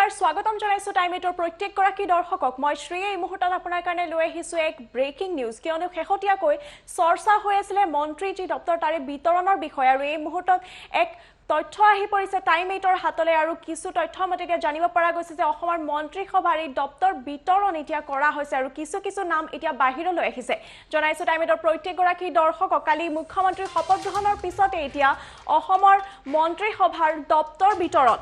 নমস্কাৰ স্বাগতম জনাইছো টাইমেটৰ প্ৰত্যেকগৰাকী দৰ্শকক মই শ্ৰী এই মুহূৰ্তত আপোনাৰ কাৰণে লৈ আহিছো এক ব্ৰেকিং নিউজ কিয়নো শেহতীয়াকৈ চৰ্চা হৈ আছিল মন্ত্ৰী যি দপ্তৰ তাৰে বিতৰণৰ বিষয় আৰু এই মুহূৰ্তত এক তথ্য আহি পৰিছে টাইমেটৰ হাতলৈ আৰু কিছু তথ্য মতে জানিব পৰা গৈছে যে অসমৰ মন্ত্ৰী সভাৰ এই দপ্তৰ বিতৰণ এতিয়া কৰা হৈছে আৰু কিছু নাম এতিয়া বাহিৰলৈ আহিছে জনাইছো টাইমেটৰ প্ৰত্যেকগৰাকী দৰ্শকক কালি মুখ্যমন্ত্ৰী শপত গ্ৰহণৰ পিছতে এতিয়া অসমৰ মন্ত্ৰী সভাৰ দপ্তৰ বিতৰণ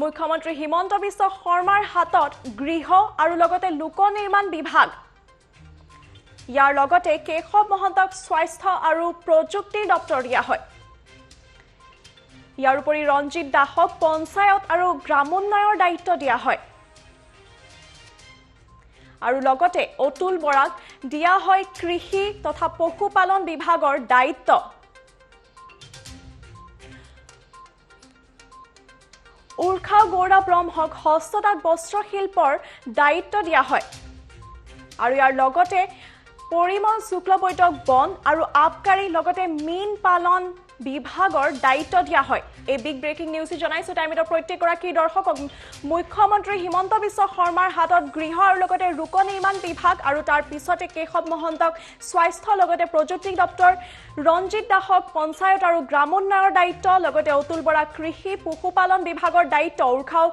মুখ্যমন্ত্ৰী হিমন্ত বিশ্ব শৰ্মাৰ হাতত গৃহ আৰু লগতে লোক নিৰ্মাণ বিভাগ ইয়াৰ লগতে কেশৱ মহন্তক স্বাস্থ্য আৰু প্ৰযুক্তি দপ্তৰ দিয়া হয় ইয়াৰ উপৰি ৰঞ্জিত দাসক পঞ্চায়ত আৰু গ্ৰামোন্নয়নৰ দায়িত্ব দিয়া হয় আৰু লগতে অতুল বৰাক দিয়া হয় কৃষি তথা পশুপালন বিভাগৰ দায়িত্ব উৰ্খাও গৌৰৱ ব্ৰহ্মক হস্ততাঁত বস্ত্ৰশিল্পৰ দায়িত্ব দিয়া হয় আৰু ইয়াৰ লগতে পৰিমল শুক্লবৈদ্যক বন আৰু আবকাৰী লগতে মীন পালন বিভাগৰ দায়িত্ব দিয়া হয় এই বিগ ব্ৰেকিং নিউজ জনাইছো টাইমেটৰ প্ৰত্যেকগৰাকী দৰ্শকক মুখ্যমন্ত্ৰী হিমন্ত বিশ্ব শৰ্মাৰ হাতত গৃহ আৰু লগতে লোক নিৰ্মাণ বিভাগ আৰু তাৰ পিছতে কেশৱ মহন্তক স্বাস্থ্য লগতে প্ৰযুক্তি দপ্তৰ ৰঞ্জিত দাসক পঞ্চায়ত আৰু গ্ৰামোন্নয়নৰ দায়িত্ব লগতে অতুল বৰা কৃষি পশুপালন বিভাগৰ দায়িত্ব উৰ্খাও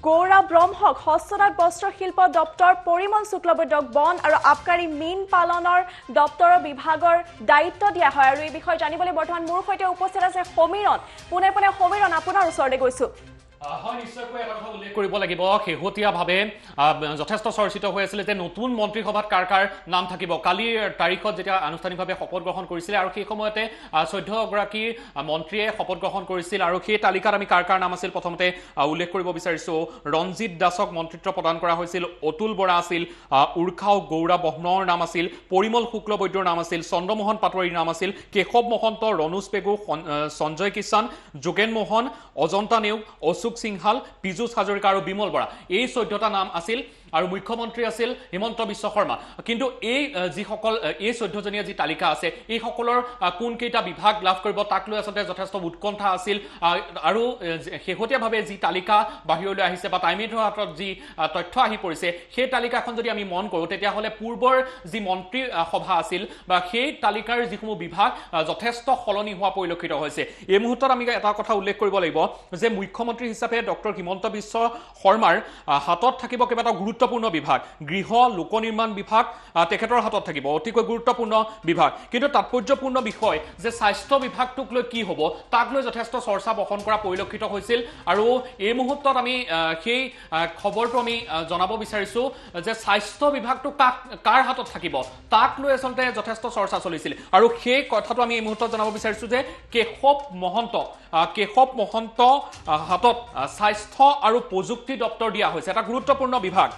গৌৰৱ ব্ৰহ্মক হস্ততাঁত বস্ত্ৰশিল্প দপ্তৰ পৰিমল শুক্লবৈদ্যক বন আৰু আবকাৰী মীন পালনৰ দপ্তৰৰ বিভাগৰ দায়িত্ব দিয়া হয় আৰু এই বিষয়ে জানিবলৈ বৰ্তমান মোৰ সৈতে উপস্থিত আছে সমীৰণ পোনে সমীৰণ আপোনাৰ ওচৰলৈ গৈছো হয় নিশ্চয়কৈ এটা কথা উল্লেখ কৰিব লাগিব শেহতীয়াভাৱে যথেষ্ট চৰ্চিত হৈ আছিল যে নতুন মন্ত্ৰীসভাত কাৰ কাৰ নাম থাকিব কালিৰ তাৰিখত যেতিয়া আনুষ্ঠানিকভাৱে শপত গ্ৰহণ কৰিছিল আৰু সেই সময়তে 14গৰাকী মন্ত্ৰীয়ে শপত গ্ৰহণ কৰিছিল আৰু সেই তালিকাত আমি কাৰ কাৰ নাম আছিল প্ৰথমতে উল্লেখ কৰিব বিচাৰিছো ৰঞ্জিত দাসক মন্ত্ৰিত্ব প্ৰদান কৰা হৈছিল অতুল বৰা আছিল উৰ্খাও গৌৰৱ ব্ৰহ্মৰ নাম আছিল পৰিমল শুক্লবৈদ্যৰ নাম আছিল চন্দ্ৰমোহন পাটোৱাৰীৰ নাম আছিল কেশৱ মহন্ত ৰণোজ পেগু সঞ্জয় কিষাণ যোগেন মোহন অজন্তা নেওগ অশোক সিংহাল পীযুষ হাজৰিকা আৰু বিমল বৰা এই 14টা নাম আছিল আৰু মুখ্যমন্ত্ৰী আছিল হিমন্ত বিশ্ব শৰ্মা কিন্তু এই যিসকল এই 14জনীয়া যি তালিকা আছে এই সকলৰ কোন কেইটা বিভাগ লাভ কৰিব তাক লৈ আচলতে যথেষ্ট উৎকণ্ঠা আছিল আৰু শেহতীয়াভাৱে যি তালিকা বাহিৰলৈ আহিছে বা টাইমেটৰ হাতত যি তথ্য আহি পৰিছে সেই তালিকাখন যদি আমি মন কৰোঁ তেতিয়াহ'লে পূৰ্বৰ যি মন্ত্ৰী সভা আছিল বা সেই তালিকাৰ যিসমূহ বিভাগ যথেষ্ট সলনি হোৱা পৰিলক্ষিত হৈছে এই মুহূৰ্তত আমি এটা কথা উল্লেখ কৰিব লাগিব যে মুখ্যমন্ত্ৰী হিচাপে ডক্টৰ হিমন্ত বিশ্ব শৰ্মাৰ হাতত থাকিব কেইবাটাও গুৰুত্বপূৰ্ণ বিভাগ গৃহ লোক নিৰ্মাণ বিভাগ তেখেতৰ হাতত থাকিব অতিকৈ গুৰুত্বপূৰ্ণ বিভাগ কিন্তু তাৎপৰ্যপূৰ্ণ বিষয় যে স্বাস্থ্য বিভাগটোক লৈ কি হ'ব তাক লৈ যথেষ্ট চৰ্চা বহন কৰা পৰিলক্ষিত হৈছিল আৰু এই মুহূৰ্তত আমি সেই খবৰটো আমি জনাব বিচাৰিছো যে স্বাস্থ্য বিভাগটো কাৰ হাতত থাকিব তাক লৈ আচলতে যথেষ্ট চৰ্চা চলিছিল আৰু সেই কথাটো আমি এই মুহূৰ্তত জনাব বিচাৰিছো যে কেশৱ মহন্ত হাতত স্বাস্থ্য আৰু প্ৰযুক্তি দপ্তৰ দিয়া হৈছে এটা গুৰুত্বপূৰ্ণ বিভাগ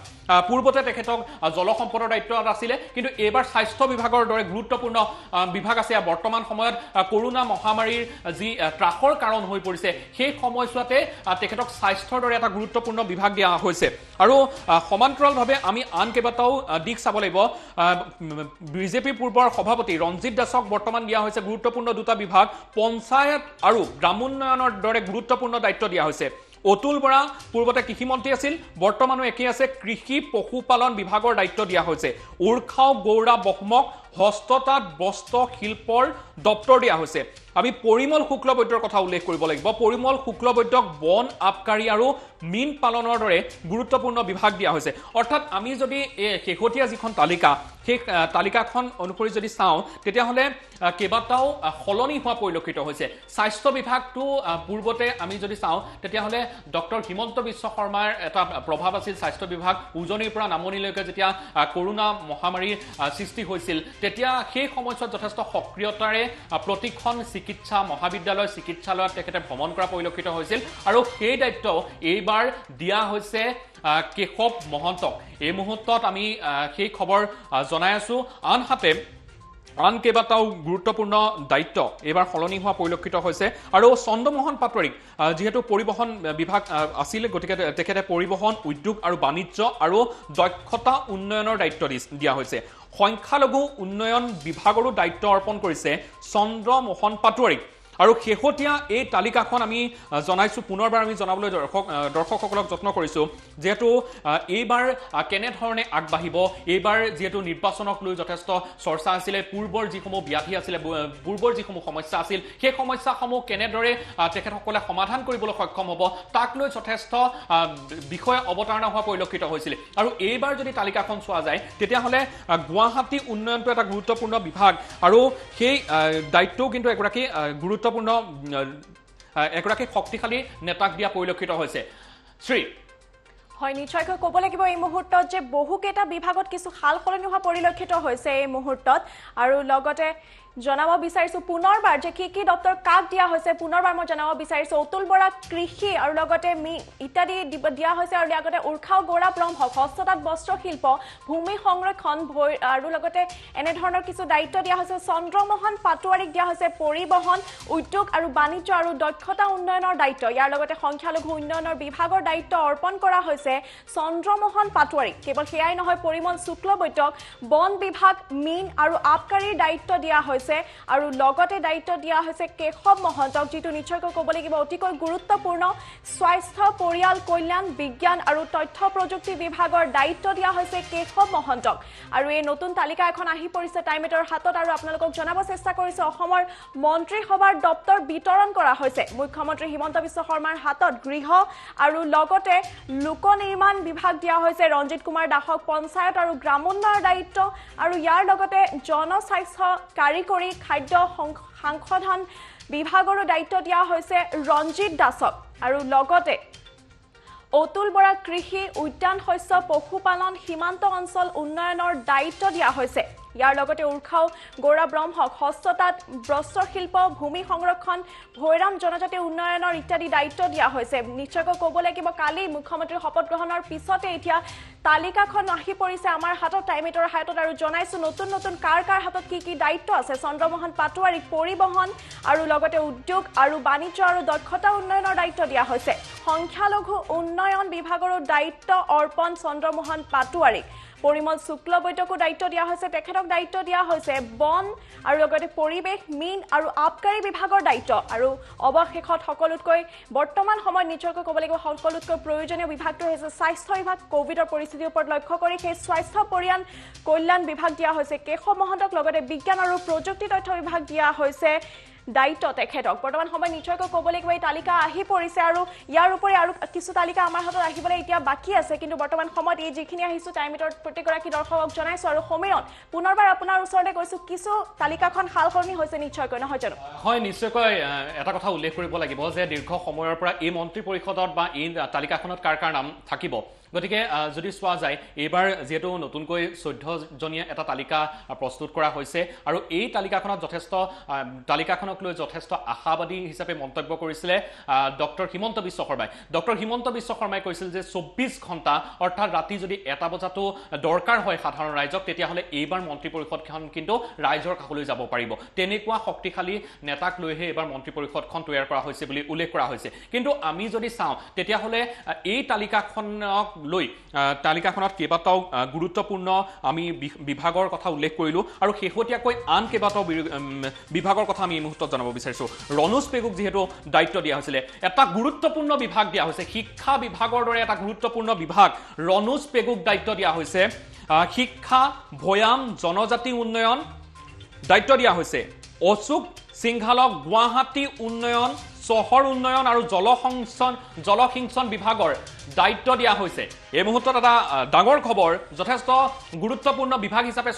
পূৰ্বতে তেখেতক জলসম্পদৰ দায়িত্ব আছিলে কিন্তু এইবাৰ স্বাস্থ্য বিভাগৰ দৰে গুৰুত্বপূৰ্ণ বিভাগ আছে বৰ্তমান সময়ত কৰোনা মহামাৰীৰ যি ত্ৰাসৰ কাৰণ হৈ পৰিছে সেই সময়ছোৱাতে তেখেতক স্বাস্থ্যৰ দৰে এটা গুৰুত্বপূৰ্ণ বিভাগ দিয়া হৈছে আৰু সমান্তৰালভাৱে আমি আন কেইবাটাও দিশ চাব লাগিব বিজেপিৰ পূৰ্বৰ সভাপতি ৰঞ্জিত দাসক বৰ্তমান দিয়া হৈছে গুৰুত্বপূৰ্ণ দুটা বিভাগ পঞ্চায়ত আৰু গ্ৰামোন্নয়নৰ দৰে গুৰুত্বপূৰ্ণ দায়িত্ব দিয়া হৈছে অতুল বৰা পূৰ্বতে কৃষি মন্ত্ৰী আছিল বৰ্তমানো একেই আছে কৃষি পশুপালন বিভাগৰ দায়িত্ব দিয়া হৈছে উৰ্খাও গৌৰৱ ব্ৰহ্মক হস্ততাঁত বস্ত্ৰ শিল্পৰ দপ্তৰ দিয়া হৈছে আমি পৰিমল শুক্লবৈদ্যৰ কথা উল্লেখ কৰিব লাগিব পৰিমল শুক্লবৈদ্যক বন আবকাৰী আৰু মীন পালনৰ দৰে গুৰুত্বপূৰ্ণ বিভাগ দিয়া হৈছে অৰ্থাৎ আমি যদি শেহতীয়া যিখন তালিকা সেই তালিকাখন অনুসৰি যদি চাওঁ তেতিয়াহ'লে কেইবাটাও সলনি হোৱা পৰিলক্ষিত হৈছে স্বাস্থ্য বিভাগটো পূৰ্বতে আমি যদি চাওঁ তেতিয়াহ'লে ডক্টৰ হিমন্ত বিশ্ব শৰ্মাৰ এটা প্ৰভাৱ আছিল স্বাস্থ্য বিভাগ উজনিৰ পৰা নামনিলৈকে যেতিয়া কৰোনা মহামাৰীৰ সৃষ্টি হৈছিল তেতিয়া সেই সময়ছোৱাত যথেষ্ট সক্ৰিয়তাৰে প্ৰতিখন চিকিৎসা মহাবিদ্যালয় চিকিৎসালয়ত তেখেতে ভ্ৰমণ কৰা পৰিলক্ষিত হৈছিল আৰু সেই দায়িত্ব এইবাৰ দিয়া হৈছে কেশৱ মহন্তক এই মুহূৰ্তত আমি সেই খবৰ জনাই আছো আনহাতে আন কেইবাটাও গুৰুত্বপূৰ্ণ দায়িত্ব এইবাৰ সলনি হোৱা পৰিলক্ষিত হৈছে আৰু চন্দ্ৰমোহন পাটোৱাৰীক যেহেতু পৰিবহন বিভাগ আছিল গতিকে তেখেতে পৰিবহন উদ্যোগ আৰু বাণিজ্য আৰু দক্ষতা উন্নয়নৰ দায়িত্ব দিয়া হৈছে সংখ্যালঘু উন্নয়ন বিভাগৰো দায়িত্ব অৰ্পণ কৰিছে চন্দ্ৰমোহন পাটোৱাৰীক আৰু শেহতীয়া এই তালিকাখন আমি জনাইছো পুনৰবাৰ আমি জনাবলৈ দৰ্শকসকলক যত্ন কৰিছো যেহেতু এইবাৰ কেনেধৰণে আগবাঢ়িব এইবাৰ যেহেতু নিৰ্বাচনক লৈ যথেষ্ট চৰ্চা আছিলে পূৰ্বৰ যিসমূহ ব্যাধি আছিলে পূৰ্বৰ যিসমূহ সমস্যা আছিল সেই সমস্যাসমূহ কেনেদৰে তেখেতসকলে সমাধান কৰিবলৈ সক্ষম হ'ব তাক লৈ যথেষ্ট বিষয় অৱতাৰণা হোৱা পৰিলক্ষিত হৈছিল আৰু এইবাৰ যদি তালিকাখন চোৱা যায় তেতিয়াহ'লে গুৱাহাটী উন্নয়নটো এটা গুৰুত্বপূৰ্ণ বিভাগ আৰু সেই দায়িত্বও কিন্তু গুৰুত্বপূৰ্ণ এগৰাকী শক্তিশালী নেতাক দিয়া পৰিলক্ষিত হৈছে শ্ৰী হয় নিশ্চয়কৈ ক'ব লাগিব এই মুহূৰ্তত যে বহুকেইটা বিভাগত কিছু সাল সলনি হোৱা পৰিলক্ষিত হৈছে এই মুহূৰ্তত আৰু লগতে জনাব বিচাৰিছো পুনৰবাৰ যে কি দপ্তৰ কাক দিয়া হৈছে পুনৰবাৰ মই জনাব বিচাৰিছো অতুল বৰা কৃষি আৰু লগতে ইত্যাদি দিয়া হৈছে আৰু লগতে উৰ্খাও গৌৰৱ ব্ৰহ্মক হস্ততাঁত বস্ত্ৰ শিল্প ভূমি সংৰক্ষণ আৰু লগতে এনেধৰণৰ কিছু দায়িত্ব দিয়া হৈছে চন্দ্ৰমোহন পাটোৱাৰীক দিয়া হৈছে পৰিবহণ উদ্যোগ আৰু বাণিজ্য আৰু দক্ষতা উন্নয়নৰ দায়িত্ব ইয়াৰ লগতে সংখ্যালঘু উন্নয়নৰ বিভাগৰ দায়িত্ব অৰ্পণ কৰা হৈছে চন্দ্ৰমোহন পাটোৱাৰীক কেৱল সেয়াই নহয় পৰিমল শুক্লবৈদ্যক বন বিভাগ মীন আৰু আবকাৰীৰ দায়িত্ব দিয়া হৈছে আৰু লগতে দায়িত্ব দিয়া হৈছে কেশৱ মহন্তক যেটো নিশ্চয়কৈ ক'ব লাগিব অতিকৈ গুৰুত্বপূৰ্ণ স্বাস্থ্য পৰিয়াল কল্যাণ বিজ্ঞান আৰু তথ্য প্ৰযুক্তি বিভাগৰ দায়িত্ব দিয়া হৈছে কেশৱ মহন্তক আৰু এই নতুন তালিকা এখন আহি পৰিছে টাইমেটৰ হাতত আৰু আপোনালোকক জনাব চেষ্টা কৰিছে অসমৰ মন্ত্ৰী সভাৰ দপ্তৰ বিতৰণ কৰা হৈছে মুখ্যমন্ত্ৰী হিমন্ত বিশ্ব শৰ্মাৰ হাতত গৃহ আৰু লগতে লোক নিৰ্মাণ বিভাগ দিয়া হৈছে ৰঞ্জিত কুমাৰ দাসক পঞ্চায়ত আৰু গ্ৰামোন্নয়নৰ দায়িত্ব আৰু ইয়াৰ লগতে জনস্বাস্থ্য কাৰিকৰী খাদ্য সংশোধন বিভাগৰো দায়িত্ব দিয়া হৈছে ৰঞ্জিত দাসক আৰু লগতে অতুল বৰা কৃষি উদ্যান শস্য পশুপালন সীমান্ত অঞ্চল উন্নয়নৰ দায়িত্ব দিয়া হৈছে ইয়াৰ লগতে উৰ্খাও গৌৰৱ ব্ৰহ্মক হস্ততাঁত বস্ত্ৰ শিল্প ভূমি সংৰক্ষণ ভৈৰাম জনজাতি উন্নয়নৰ ইত্যাদি দায়িত্ব দিয়া হৈছে নিশ্চয়কৈ ক'ব লাগিব কালি মুখ্যমন্ত্ৰী শপত গ্ৰহণৰ পিছতে এতিয়া তালিকাখন আহি পৰিছে আমাৰ হাতত টাইমেটৰ হাতত আৰু জনাইছো নতুন নতুন কাৰ হাতত কি দায়িত্ব আছে চন্দ্ৰমোহন পাটোৱাৰীক পৰিবহণ আৰু লগতে উদ্যোগ আৰু বাণিজ্য আৰু দক্ষতা উন্নয়নৰ দায়িত্ব দিয়া হৈছে সংখ্যালঘু উন্নয়ন বিভাগৰো দায়িত্ব অৰ্পণ চন্দ্ৰমোহন পাটোৱাৰীক পৰিমল শুক্লবৈদ্যকো দায়িত্ব দিয়া হৈছে তেখেতক দায়িত্ব দিয়া হৈছে বন আৰু লগতে পৰিৱেশ মীন আৰু আবকাৰী বিভাগৰ দায়িত্ব আৰু অৱশেষত সকলোতকৈ বৰ্তমান সময়ত নিশ্চয়কৈ ক'ব লাগিব সকলোতকৈ প্ৰয়োজনীয় বিভাগটো হৈছে স্বাস্থ্য বিভাগ কোভিডৰ পৰিস্থিতিৰ ওপৰত লক্ষ্য কৰি সেই স্বাস্থ্য পৰিয়াল কল্যাণ বিভাগ দিয়া হৈছে কেশৱ মহন্তক লগতে বিজ্ঞান আৰু প্ৰযুক্তি তথ্য বিভাগ দিয়া হৈছে দায়িত্ব তেখেতক বৰ্তমান সময় নিশ্চয়কৈ ক'ব লাগিব এই তালিকা আহি পৰিছে আৰু ইয়াৰ উপৰি আৰু কিছু তালিকা আমাৰ হাতত আহিবলৈ এতিয়া বাকী আছে কিন্তু বৰ্তমান সময়ত এই যিখিনি আহিছো টাইমেটৰ প্ৰতিগৰাকী দৰ্শকক জনাইছো আৰু সমীৰণ পুনৰবাৰ আপোনাৰ ওচৰতে কৈছো কিছু তালিকাখন সাল সলনি হৈছে নিশ্চয়কৈ নহয় জানো হয় নিশ্চয়কৈ এটা কথা উল্লেখ কৰিব লাগিব যে দীৰ্ঘ সময়ৰ পৰা এই মন্ত্ৰী পৰিষদত বা এই তালিকাখনত কাৰ নাম থাকিব গতিকে যদি চোৱা যায় এইবাৰ যেহেতু নতুনকৈ 14 জনীয়া এটা তালিকা প্ৰস্তুত কৰা হৈছে আৰু এই তালিকাখনত তালিকাখনক লৈ যথেষ্ট আশাবাদী হিচাপে মন্তব্য কৰিছিলে ডক্টৰ হিমন্ত বিশ্ব শৰ্মাই ডক্টৰ হিমন্ত বিশ্ব শৰ্মাই কৈছিল যে 24 ঘণ্টা অৰ্থাৎ ৰাতি যদি 1 বজাতো দৰকাৰ হয় সাধাৰণ ৰাইজক তেতিয়াহ'লে এইবাৰ মন্ত্ৰী পৰিষদখন কিন্তু ৰাইজৰ কাষলৈ যাব পাৰিব তেনেকুৱা শক্তিশালী নেতাক লৈহে এইবাৰ মন্ত্ৰী পৰিষদখন তৈয়াৰ কৰা হৈছে বুলি উল্লেখ কৰা হৈছে কিন্তু আমি যদি চাওঁ তেতিয়াহ'লে এই তালিকাখনক লৈ তালিকাখনত কেইবাটাও গুৰুত্বপূৰ্ণ আমি বিভাগৰ কথা উল্লেখ কৰিলো আৰু শেহতীয়াকৈ আন কেইবাটাও বিভাগৰ কথা আমি এই মুহূৰ্তত জনাব বিচাৰিছো ৰনোজ পেগুক যেহেতু দায়িত্ব দিয়া হৈছিলে এটা গুৰুত্বপূৰ্ণ বিভাগ দিয়া হৈছে শিক্ষা বিভাগৰ দৰে এটা গুৰুত্বপূৰ্ণ বিভাগ ৰনোজ পেগুক দায়িত্ব দিয়া হৈছে শিক্ষা ভৈয়াম জনজাতি উন্নয়ন দায়িত্ব দিয়া হৈছে অশোক সিংঘালক গুৱাহাটী উন্নয়ন চহৰ উন্নয়ন আৰু জলসিঞ্চন বিভাগৰ দায়িত্ব দিয়া হৈছে এই মুহূৰ্তত এটা ডাঙৰ খবৰ যথেষ্ট গুৰুত্বপূৰ্ণ বিভাগ হিচাপে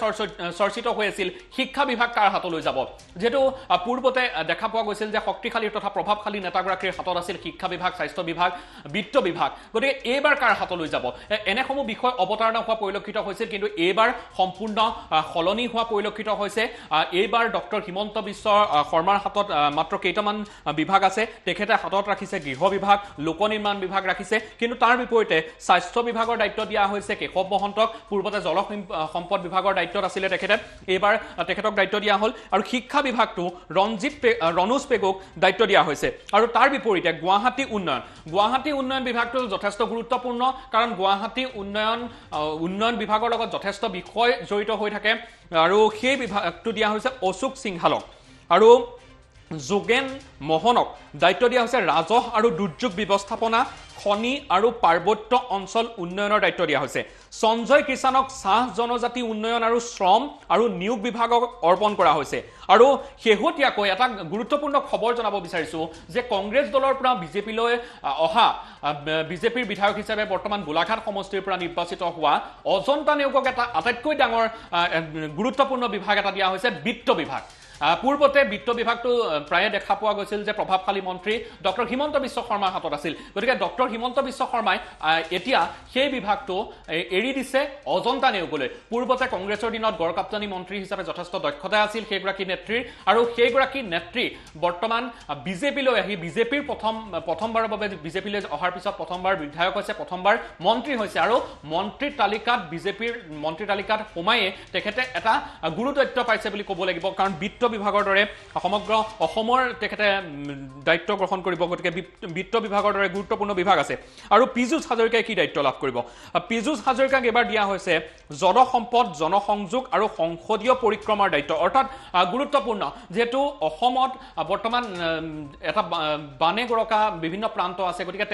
চৰ্চিত হৈ আছিল শিক্ষা বিভাগ কাৰ হাতলৈ যাব যেহেতু পূৰ্বতে দেখা পোৱা গৈছিল যে শক্তিশালী তথা প্ৰভাৱশালী নেতাগৰাকীৰ হাতত আছিল শিক্ষা বিভাগ স্বাস্থ্য বিভাগ বিত্ত বিভাগ গতিকে এইবাৰ কাৰ হাতলৈ যাব এনেসমূহ বিষয় অৱতাৰণা হোৱা পৰিলক্ষিত হৈছিল কিন্তু এইবাৰ সম্পূৰ্ণ সলনি হোৱা পৰিলক্ষিত হৈছে এইবাৰ ডক্টৰ হিমন্ত বিশ্ব শৰ্মাৰ হাতত মাত্ৰ কেইটামান বিভাগ আছে তেখেতে হাতত ৰাখিছে গৃহ বিভাগ লোক নিৰ্মাণ বিভাগ ৰাখিছে কিন্তু তাৰ বিপৰীতে স্বাস্থ্য বিভাগৰ দায়িত্ব দিয়া হৈছে কেশৱ মহন্তক পূৰ্বতে জল সম্পদ বিভাগৰ দায়িত্বত আছিলে তেখেতে এইবাৰ তেখেতক দায়িত্ব দিয়া হ'ল আৰু শিক্ষা বিভাগটো ৰনোজ পেগুক দায়িত্ব দিয়া হৈছে আৰু তাৰ বিপৰীতে গুৱাহাটী উন্নয়ন বিভাগটো যথেষ্ট গুৰুত্বপূৰ্ণ কাৰণ গুৱাহাটী উন্নয়ন বিভাগৰ লগত যথেষ্ট বিষয় জড়িত হৈ থাকে আৰু সেই বিভাগটো দিয়া হৈছে অশোক সিংঘালক আৰু যোগেন মোহনক দায়িত্ব দিয়া হৈছে ৰাজহ আৰু দুৰ্যোগ ব্যৱস্থাপনা খনি আৰু পাৰ্বত্য অঞ্চল উন্নয়নৰ দায়িত্ব দিয়া হৈছে সঞ্জয় কিষাণক চাহ জনজাতি উন্নয়ন আৰু শ্ৰম আৰু নিয়োগ বিভাগক অৰ্পণ কৰা হৈছে আৰু শেহতীয়াকৈ এটা গুৰুত্বপূৰ্ণ খবৰ জনাব বিচাৰিছো যে কংগ্ৰেছ দলৰ পৰা বিজেপিলৈ অহা বিজেপিৰ বিধায়ক হিচাপে বৰ্তমান গোলাঘাট সমষ্টিৰ পৰা নিৰ্বাচিত হোৱা অজন্তা নেওগক এটা আটাইতকৈ ডাঙৰ গুৰুত্বপূৰ্ণ বিভাগ এটা দিয়া হৈছে বিত্ত বিভাগ পূৰ্বতে বিত্ত বিভাগটো প্ৰায়ে দেখা পোৱা গৈছিল যে প্ৰভাৱশালী মন্ত্ৰী ডক্টৰ হিমন্ত বিশ্ব শৰ্মাৰ হাতত আছিল গতিকে ডক্টৰ হিমন্ত বিশ্ব শৰ্মাই এতিয়া সেই বিভাগটো এৰি দিছে অজন্তা নেওগলৈ পূৰ্বতে কংগ্ৰেছৰ দিনত গড়কাপ্তানী মন্ত্ৰী হিচাপে যথেষ্ট দক্ষতা আছিল সেইগৰাকী নেত্ৰীৰ আৰু সেইগৰাকী নেত্ৰী বৰ্তমান বিজেপিলৈ আহি বিজেপিৰ প্ৰথমবাৰৰ বাবে বিজেপিলৈ অহাৰ পিছত প্ৰথমবাৰ বিধায়ক হৈছে প্ৰথমবাৰ মন্ত্ৰী হৈছে আৰু মন্ত্ৰীৰ তালিকাত বিজেপিৰ মন্ত্ৰীৰ তালিকাত সোমায়ে তেখেতে এটা গুৰুত্ব পাইছে বুলি ক'ব লাগিব কাৰণ বিত্ত বিভাগৰ দৰে সমগ্ৰ অসমৰ তেখেতে দায়িত্ব গ্ৰহণ কৰিব গতিকে বিত্ত বিভাগৰ দৰে গুৰুত্বপূৰ্ণ বিভাগ আছে আৰু পীযুষ হাজৰিকাই কি দায়িত্ব লাভ কৰিব পীযুষ হাজৰিকাক এবাৰ দিয়া হৈছে জলসম্পদ জনসংযোগ আৰু সংসদীয় পৰিক্ৰমাৰ দায়িত্ব অৰ্থাৎ গুৰুত্বপূৰ্ণ যেহেতু অসমত বৰ্তমান এটা বানে গৰকা বিভিন্ন প্ৰান্ত আছে গতিকে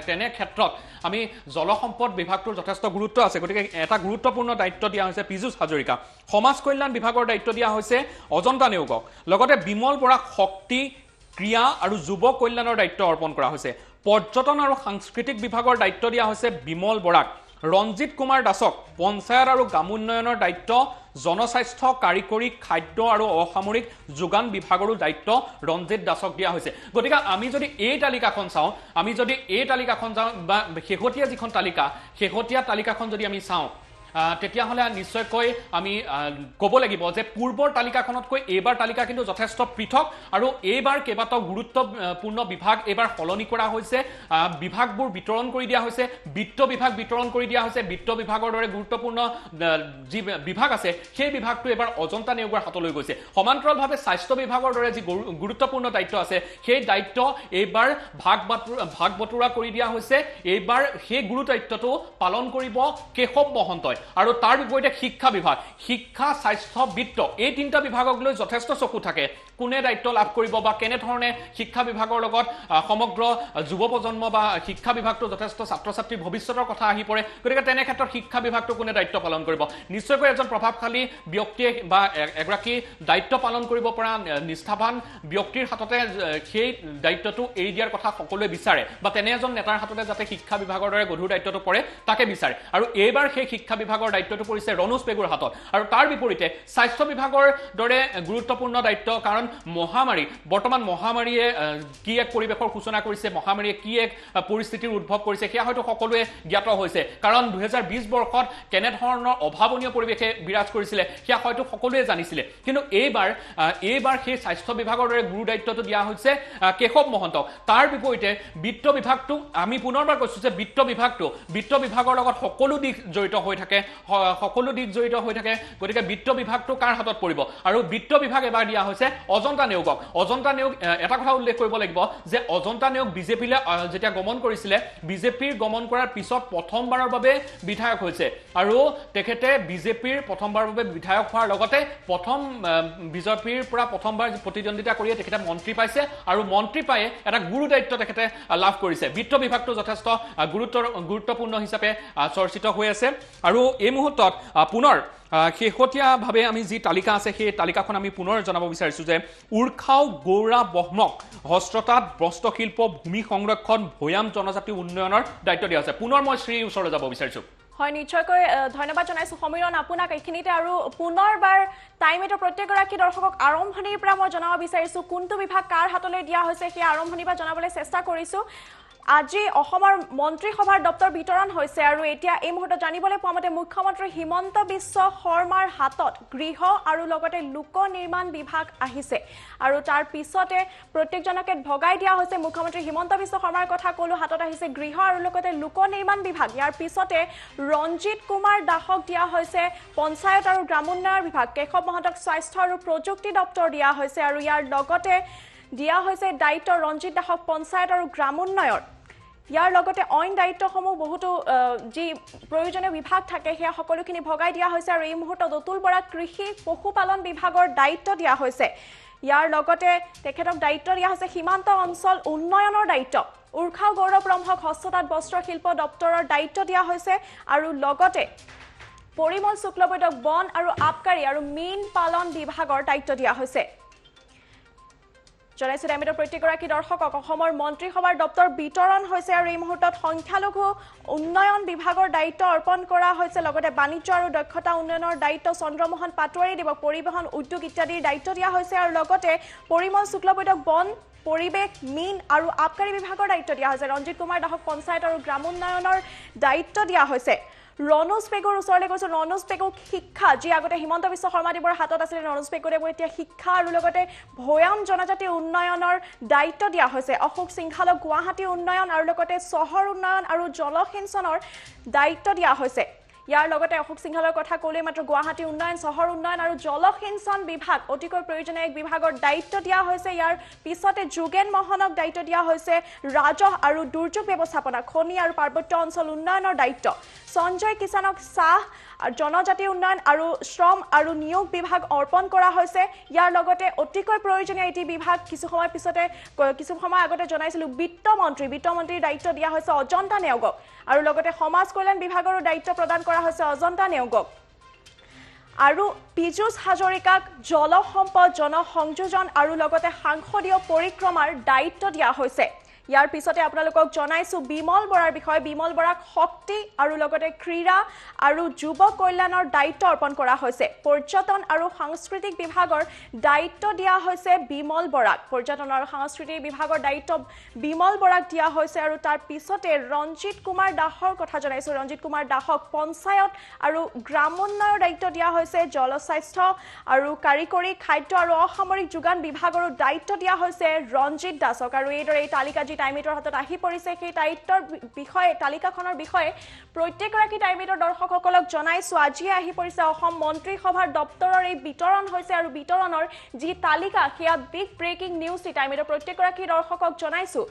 তেনে ক্ষেত্ৰত আমি জলসম্পদ বিভাগটোৰ যথেষ্ট গুৰুত্ব আছে গতিকে এটা গুৰুত্বপূৰ্ণ দায়িত্ব দিয়া হৈছে পীযুষ হাজৰিকা সমাজ কল্যাণ বিভাগৰ দায়িত্ব দিয়া হৈছে অজন্তা নেওগক লগতে বিমল বৰাক শক্তি ক্ৰিয়া আৰু যুৱ কল্যাণৰ দায়িত্ব অৰ্পণ কৰা হৈছে পৰ্যটন আৰু সাংস্কৃতিক বিভাগৰ দায়িত্ব দিয়া হৈছে বিমল বৰাক ৰঞ্জিত কুমাৰ দাসক পঞ্চায়ত আৰু গ্ৰামোন্নয়নৰ দায়িত্ব জনস্বাস্থ্য কাৰিকৰী খাদ্য আৰু অসামৰিক যোগান বিভাগৰো দায়িত্ব ৰঞ্জিত দাসক দিয়া হৈছে গতিকে আমি যদি এই তালিকাখন চাওঁ বা শেহতীয়া যিখন শেহতীয়া তালিকাখন যদি আমি চাওঁ তেতিয়াহ'লে নিশ্চয়কৈ আমি ক'ব লাগিব যে পূৰ্বৰ তালিকাখনতকৈ এইবাৰ তালিকা কিন্তু যথেষ্ট পৃথক আৰু এইবাৰ কেইবাটাও গুৰুত্বপূৰ্ণ বিভাগ এইবাৰ সলনি কৰা হৈছে বিভাগবোৰ বিতৰণ কৰি দিয়া হৈছে বিত্ত বিভাগ বিতৰণ কৰি দিয়া হৈছে বিত্ত বিভাগৰ দৰে গুৰুত্বপূৰ্ণ যি বিভাগ আছে সেই বিভাগটো এইবাৰ অজন্তা নেওগৰ হাতলৈ গৈছে সমান্তৰালভাৱে স্বাস্থ্য বিভাগৰ দৰে যি গুৰুত্বপূৰ্ণ দায়িত্ব আছে সেই দায়িত্ব এইবাৰ ভাগ বতৰা কৰি দিয়া হৈছে এইবাৰ সেই গুৰু দায়িত্বটো পালন কৰিব কেশৱ মহন্তই আৰু তাৰ বিপৰীতে শিক্ষা বিভাগ শিক্ষা স্বাস্থ্য বিত্ত এই তিনিটা বিভাগক লৈ যথেষ্ট চকু থাকে কোনে দায়িত্ব লাভ কৰিব বা কেনে ধৰণে শিক্ষা বিভাগৰ লগত সমগ্ৰ যুৱ প্ৰজন্ম বা শিক্ষা বিভাগটো যথেষ্ট ছাত্ৰ ছাত্ৰীৰ ভৱিষ্যতৰ কথা আহি পৰে গতিকে তেনে ক্ষেত্ৰত শিক্ষা বিভাগটো কোনে দায়িত্ব পালন কৰিব নিশ্চয়কৈ এজন প্ৰভাৱশালী ব্যক্তিয়ে বা এগৰাকী দায়িত্ব পালন কৰিব পৰা নিষ্ঠাৱান ব্যক্তিৰ হাততে সেই দায়িত্বটো এৰি দিয়াৰ কথা সকলোৱে বিচাৰে বা তেনে এজন নেতাৰ হাততে যাতে শিক্ষা বিভাগৰ দৰে গধুৰ দায়িত্বটো পৰে তাকে বিচাৰে আৰু এইবাৰ সেই শিক্ষা বিভাগৰ দায়িত্বটো পৰিছে ৰণোজ পেগুৰ হাতত আৰু তাৰ বিপৰীতে স্বাস্থ্য বিভাগৰ দৰে গুৰুত্বপূৰ্ণ দায়িত্ব কাৰণ মহামাৰী বৰ্তমান মহামাৰীয়ে কি এক পৰিৱেশৰ সূচনা কৰিছে মহামাৰীয়ে কি এক পৰিস্থিতিৰ উদ্ভৱ কৰিছে সেয়া হয়তো সকলোৱে জ্ঞাত হৈছে কাৰণ 2020 বৰ্ষত কেনে ধৰণৰ অভাৱনীয় পৰিৱেশে বিৰাজ কৰিছিলে সেয়া হয়তো সকলোৱে জানিছিলে কিন্তু এইবাৰ সেই স্বাস্থ্য বিভাগৰ দৰে গুৰু দায়িত্বটো দিয়া হৈছে কেশৱ মহন্তক তাৰ বিপৰীতে বিত্ত বিভাগটো আমি পুনৰবাৰ কৈছো যে বিত্ত বিভাগৰ লগত সকলো দিশ জড়িত হৈ থাকে গতিকে বিত্ত বিভাগটো কাৰ হাতত পৰিব আৰু বিত্ত বিভাগ এবাৰ দিয়া হৈছে অজন্তা নেওগক এটা কথা উল্লেখ কৰিব লাগিব যে অজন্তা নেওগ বিজেপিলৈ যেতিয়া গমন কৰিছিলে বিজেপিৰ গমন কৰাৰ পিছত প্ৰথমবাৰৰ বাবে বিধায়ক হৈছে আৰু তেখেতে বিজেপিৰ প্ৰথমবাৰৰ বাবে বিধায়ক হোৱাৰ লগতে বিজেপিৰ পৰা প্ৰথমবাৰ প্ৰতিদ্বন্দ্বিতা কৰিয়ে তেখেতে মন্ত্ৰী পাইছে আৰু মন্ত্ৰী পায়ে এটা গুৰু দায়িত্ব তেখেতে লাভ কৰিছে বিত্ত বিভাগটো যথেষ্ট গুৰুত্বপূৰ্ণ হিচাপে চৰ্চিত হৈ আছে আৰু এই মুহূৰ্তত পুনৰ শেহতীয়াভাৱে আমি যি তালিকা আছে সেই তালিকাখন আমি পুনৰ জনাব বিচাৰিছো যে উৰ্খাও গৌৰা বহ্মক হস্ততাঁত বস্ত্ৰশিল্প ভূমি সংৰক্ষণ ভৈয়াম জনজাতি উন্নয়নৰ দায়িত্ব দিয়া হৈছে পুনৰ মই শ্ৰীৰ ওচৰলৈ যাব বিচাৰিছো হয় নিশ্চয়কৈ ধন্যবাদ জনাইছো সমীৰণ আপোনাক এইখিনিতে আৰু পুনৰবাৰ টাইম এটা প্ৰত্যেকগৰাকী দৰ্শকক আৰম্ভণিৰ পৰা মই জনাব বিচাৰিছো কোনটো বিভাগ কাৰ হাতলৈ দিয়া হৈছে সেই আৰম্ভণিৰ পৰা জনাবলৈ চেষ্টা কৰিছো আজি অসমৰ মন্ত্ৰীসভাৰ দপ্তৰ বিতৰণ হৈছে আৰু এতিয়া এই মুহূৰ্তত জানিবলৈ পোৱা মতে মুখ্যমন্ত্ৰী হিমন্ত বিশ্ব শৰ্মাৰ হাতত গৃহ আৰু লগতে লোক নিৰ্মাণ বিভাগ আহিছে আৰু তাৰ পিছতে প্ৰত্যেকজনকে ভগাই দিয়া হৈছে মুখ্যমন্ত্ৰী হিমন্ত বিশ্ব শৰ্মাৰ কথা ক'লো হাতত আহিছে গৃহ আৰু লগতে লোক নিৰ্মাণ বিভাগ ইয়াৰ পিছতে ৰঞ্জিত কুমাৰ দাসক দিয়া হৈছে পঞ্চায়ত আৰু গ্ৰামোন্নয়ন বিভাগ কেশৱ মহন্তক স্বাস্থ্য আৰু প্ৰযুক্তি দপ্তৰ দিয়া হৈছে আৰু ইয়াৰ লগতে দিয়া হৈছে দায়িত্ব ৰঞ্জিত দাসক পঞ্চায়ত আৰু গ্ৰামোন্নয়ন ইয়াৰ লগতে অইন দায়িত্বসমূহ বহুতো যি প্ৰয়োজনীয় বিভাগ থাকে সেয়া সকলোখিনি ভগাই দিয়া হৈছে আৰু এই মুহূৰ্তত অতুল বৰা কৃষি পশুপালন বিভাগৰ দায়িত্ব দিয়া হৈছে ইয়াৰ লগতে তেখেতক দায়িত্ব দিয়া হৈছে সীমান্ত অঞ্চল উন্নয়নৰ দায়িত্ব উৰ্খাও গৌৰৱ ব্ৰহ্মক হস্ততাঁত বস্ত্ৰ শিল্প দপ্তৰৰ দায়িত্ব দিয়া হৈছে আৰু লগতে পৰিমল শুক্লবৈদ্যক বন আৰু আবকাৰী আৰু মীন পালন বিভাগৰ দায়িত্ব দিয়া হৈছে জনাইছো টাইমিটৰ প্ৰত্যেকগৰাকী দৰ্শকক অসমৰ মন্ত্ৰীসভাৰ দপ্তৰ বিতৰণ হৈছে আৰু এই মুহূৰ্তত সংখ্যালঘু উন্নয়ন বিভাগৰ দায়িত্ব অৰ্পণ কৰা হৈছে লগতে বাণিজ্য আৰু দক্ষতা উন্নয়নৰ দায়িত্ব চন্দ্ৰমোহন পাটোৱাৰী দেৱক পৰিবহণ উদ্যোগ ইত্যাদিৰ দায়িত্ব দিয়া হৈছে আৰু লগতে পৰিমল শুক্লবৈদ্যক বন পৰিৱেশ মীন আৰু আবকাৰী বিভাগৰ দায়িত্ব দিয়া হৈছে ৰঞ্জিত কুমাৰ দাসক পঞ্চায়ত আৰু গ্ৰামোন্নয়নৰ দায়িত্ব দিয়া হৈছে ৰনোজ পেগুৰ ওচৰলৈ গৈছো ৰনোজ পেগুক শিক্ষা যি আগতে হিমন্ত বিশ্ব শৰ্মাদেৱৰ হাতত আছিল ৰনোজ পেগুদেৱৰ এতিয়া শিক্ষা আৰু লগতে ভৈয়াম জনজাতি উন্নয়নৰ দায়িত্ব দিয়া হৈছে অশোক সিংহালক গুৱাহাটী উন্নয়ন আৰু লগতে চহৰ উন্নয়ন আৰু জলসিঞ্চনৰ দায়িত্ব দিয়া হৈছে ইয়াৰ লগতে অশোক সিংহালৰ কথা ক'লে মাত্ৰ গুৱাহাটী উন্নয়ন চহৰ উন্নয়ন আৰু জলসিঞ্চন বিভাগ অতিকৈ প্ৰয়োজনীয় এক বিভাগৰ দায়িত্ব দিয়া হৈছে ইয়াৰ পিছতে যোগেন মোহনক দায়িত্ব দিয়া হৈছে ৰাজহ আৰু দুৰ্যোগ ব্যৱস্থাপনা খনি আৰু পাৰ্বত্য অঞ্চল উন্নয়নৰ দায়িত্ব সঞ্জয় কিষাণক চাহ জনজাতি উন্নয়ন আৰু শ্ৰম আৰু নিয়োগ বিভাগ অৰ্পণ কৰা হৈছে ইয়াৰ লগতে অতিকৈ প্ৰয়োজনীয় এটি বিভাগ কিছু সময় আগতে জনাইছিলো বিত্তমন্ত্ৰীৰ দায়িত্ব দিয়া হৈছে অজন্তা নেওগক আৰু লগতে সমাজ কল্যাণ বিভাগৰো দায়িত্ব প্ৰদান কৰা হৈছে অজন্তা নেওগক আৰু পীযুষ হাজৰিকাক জলসম্পদ জনসংযোজন আৰু লগতে সাংসদীয় পৰিক্ৰমাৰ দায়িত্ব দিয়া হৈছে ইয়াৰ পিছতে আপোনালোকক জনাইছো বিমল বৰাৰ বিষয়ে বিমল বৰাক শক্তি আৰু লগতে ক্ৰীড়া আৰু যুৱ কল্যাণৰ দায়িত্ব অৰ্পণ কৰা হৈছে পৰ্যটন আৰু সাংস্কৃতিক বিভাগৰ দায়িত্ব দিয়া হৈছে বিমল বৰাক পৰ্যটন আৰু সাংস্কৃতিক বিভাগৰ দায়িত্ব বিমল বৰাক দিয়া হৈছে আৰু তাৰ পিছতে ৰঞ্জিত কুমাৰ দাসৰ কথা জনাইছো ৰঞ্জিত কুমাৰ দাসক পঞ্চায়ত আৰু গ্ৰামোন্নয়নৰ দায়িত্ব দিয়া হৈছে জলস্বাস্থ্য আৰু কাৰিকৰী খাদ্য আৰু অসামৰিক যোগান বিভাগৰো দায়িত্ব দিয়া হৈছে ৰঞ্জিত দাসক আৰু এইদৰে এই তালিকা টাইমিটৰ হাতত আহি পৰিছে সেই দায়িত্বৰ বিষয়ে তালিকাখনৰ বিষয়ে প্ৰত্যেকগৰাকী টাইমিটৰ দৰ্শকসকলক জনাইছো আজিয়ে আহি পৰিছে অসম মন্ত্ৰীসভাৰ দপ্তৰৰ এই বিতৰণ হৈছে আৰু বিতৰণৰ যি তালিকা সেয়া বিগ ব্ৰেকিং নিউজ এই টাইমিটৰ প্ৰত্যেকগৰাকী দৰ্শকক জনাইছো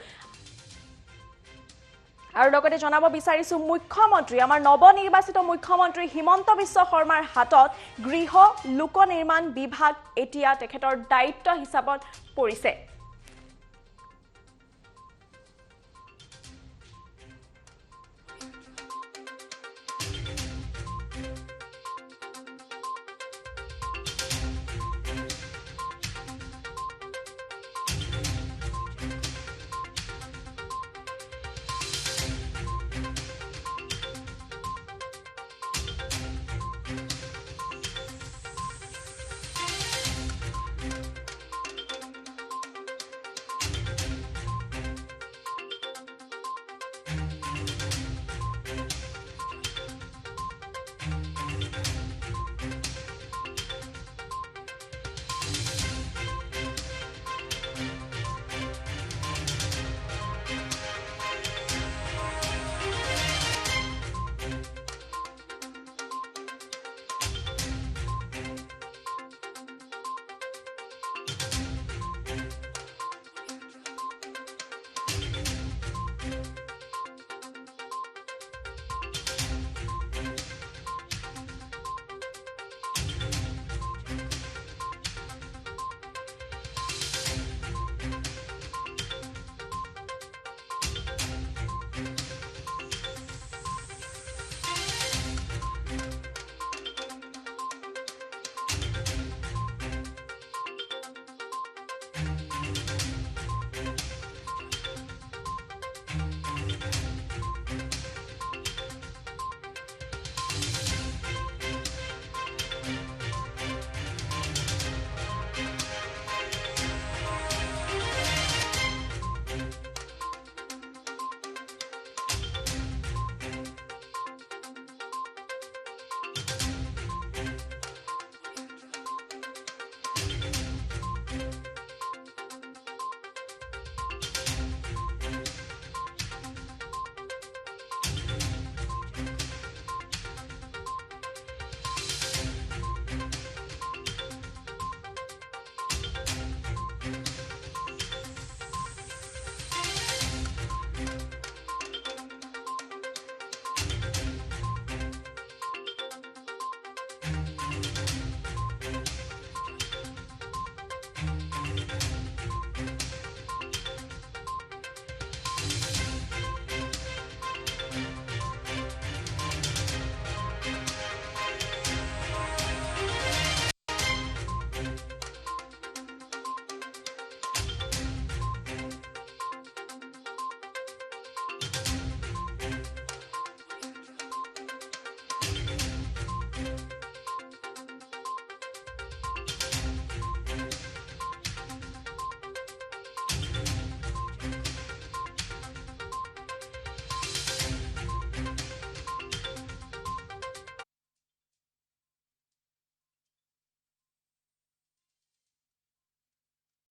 আৰু লগতে জনাব বিচাৰিছো মুখ্যমন্ত্ৰী আমাৰ নৱনিৰ্বাচিত মুখ্যমন্ত্ৰী হিমন্ত বিশ্ব শৰ্মাৰ হাতত গৃহ লোক নিৰ্মাণ বিভাগ এতিয়া তেখেতৰ দায়িত্ব হিচাপত পৰিছে